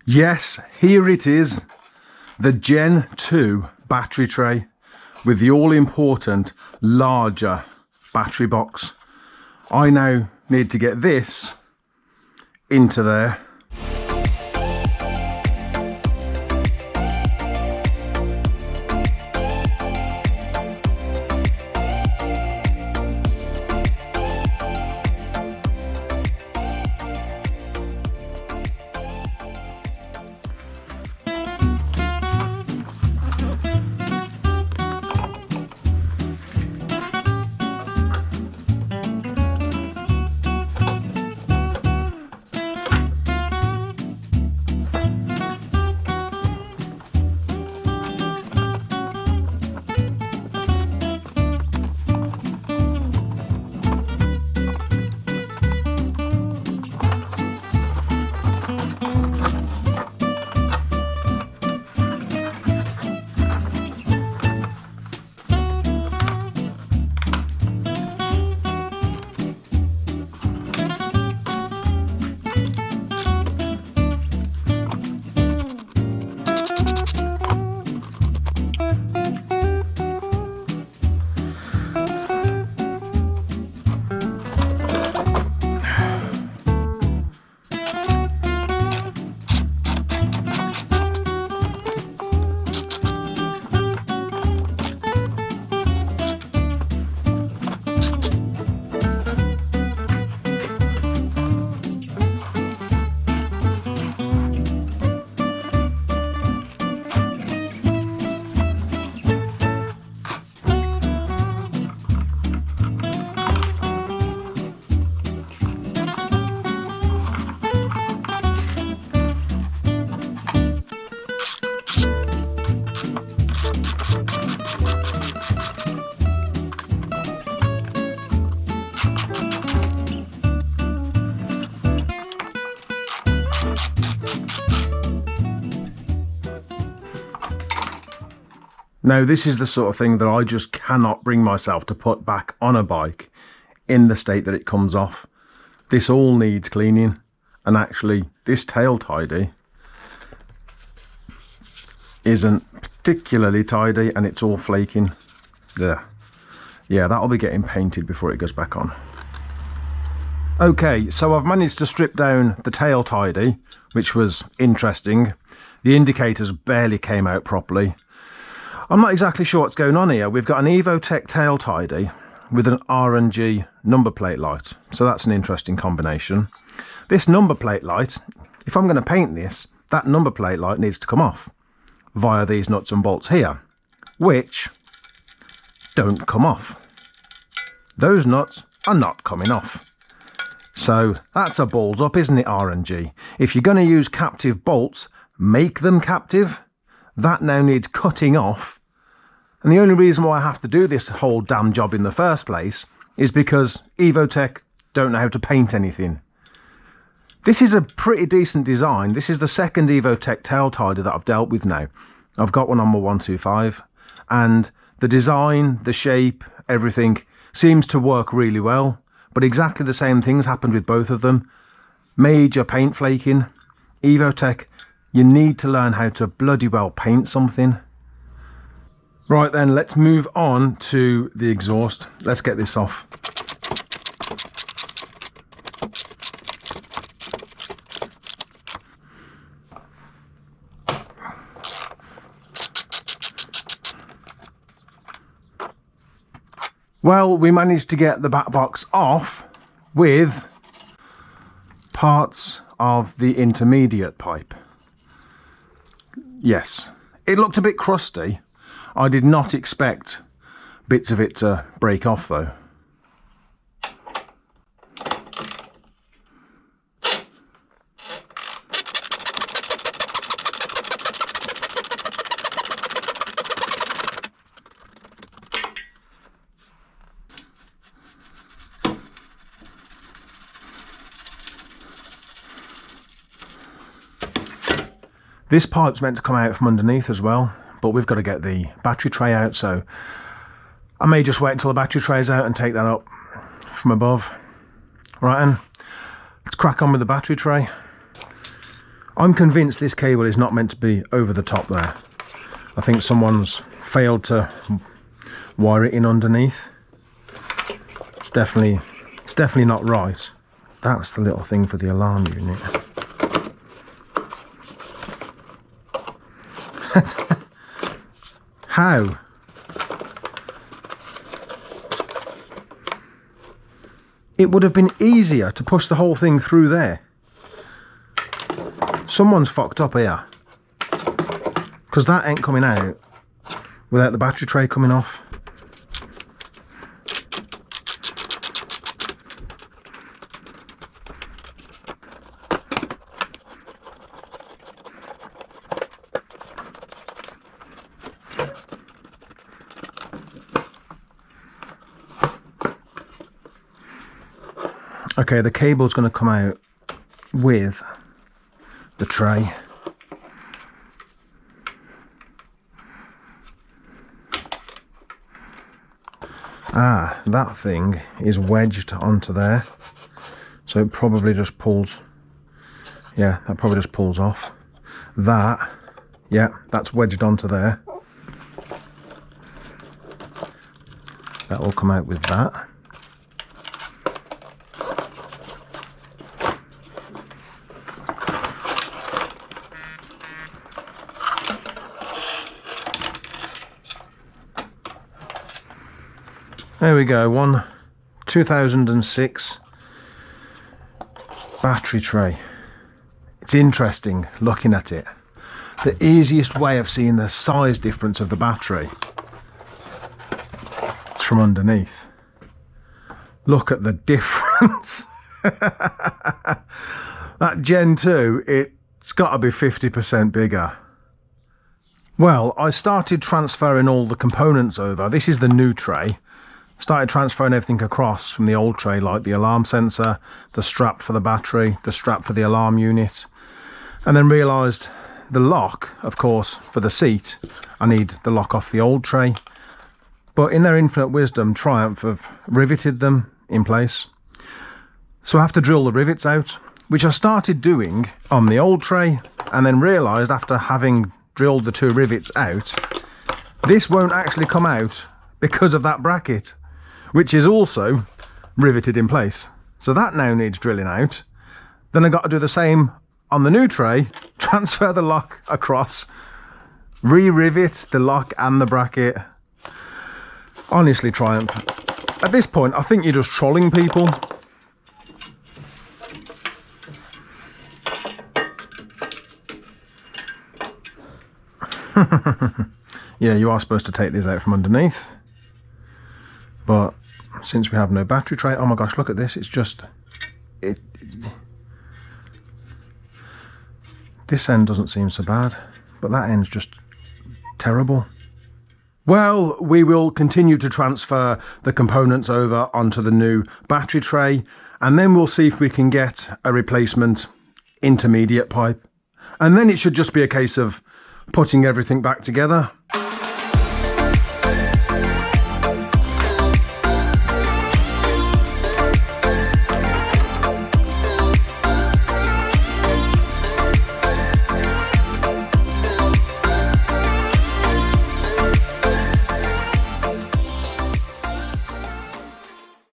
Yes, here it is, the Gen 2 battery tray with the all-important larger battery box. I now need to get this into there. Now, this is the sort of thing that I just cannot bring myself to put back on a bike in the state that it comes off. This all needs cleaning, and actually this tail tidy isn't particularly tidy and it's all flaking. There. Yeah, that'll be getting painted before it goes back on. Okay, so I've managed to strip down the tail tidy, which was interesting. The indicators barely came out properly. I'm not exactly sure what's going on here. We've got an Evotech tail tidy with an R&G number plate light. So that's an interesting combination. This number plate light, if I'm going to paint this, that number plate light needs to come off via these nuts and bolts here, which don't come off. Those nuts are not coming off. So that's a balls up, isn't it, R&G? If you're going to use captive bolts, make them captive. That now needs cutting off. And the only reason why I have to do this whole damn job in the first place is because Evotech don't know how to paint anything. This is a pretty decent design. This is the second Evotech tail tidy that I've dealt with now. I've got one on my 125, and the design, the shape, everything seems to work really well. But exactly the same things happened with both of them. Major paint flaking. Evotech, you need to learn how to bloody well paint something. Right then, let's move on to the exhaust. Let's get this off. Well, we managed to get the back box off with parts of the intermediate pipe. Yes, it looked a bit crusty. I did not expect bits of it to break off though. This pipe's meant to come out from underneath as well, but we've got to get the battery tray out, so I may just wait until the battery tray's out and take that up from above. Right then, let's crack on with the battery tray. I'm convinced this cable is not meant to be over the top there. I think someone's failed to wire it in underneath. It's definitely not right. That's the little thing for the alarm unit. How? It would have been easier to push the whole thing through there. Someone's fucked up here. Because that ain't coming out without the battery tray coming off. Okay, the cable's going to come out with the tray. Ah, that thing is wedged onto there, so it probably just pulls. Yeah, that probably just pulls off. That, yeah, that's wedged onto there. That will come out with that. There we go, one 2006 battery tray. It's interesting looking at it. The easiest way of seeing the size difference of the battery is from underneath. Look at the difference. That Gen 2, it's got to be 50% bigger. Well, I started transferring all the components over. This is the new tray. Started transferring everything across from the old tray, like the alarm sensor, the strap for the battery, the strap for the alarm unit, and then realised the lock, of course, for the seat, I need the lock off the old tray. But in their infinite wisdom, Triumph have riveted them in place. So I have to drill the rivets out, which I started doing on the old tray, and then realised after having drilled the 2 rivets out, this won't actually come out because of that bracket, which is also riveted in place. So that now needs drilling out. Then I got to do the same on the new tray, transfer the lock across, re-rivet the lock and the bracket. Honestly, Triumph, at this point I think you're just trolling people. Yeah, you are supposed to take these out from underneath, but since we have no battery tray, oh my gosh, look at this, it's just this end doesn't seem so bad, but that end's just terrible. Well, we will continue to transfer the components over onto the new battery tray, and then we'll see if we can get a replacement intermediate pipe, and then it should just be a case of putting everything back together.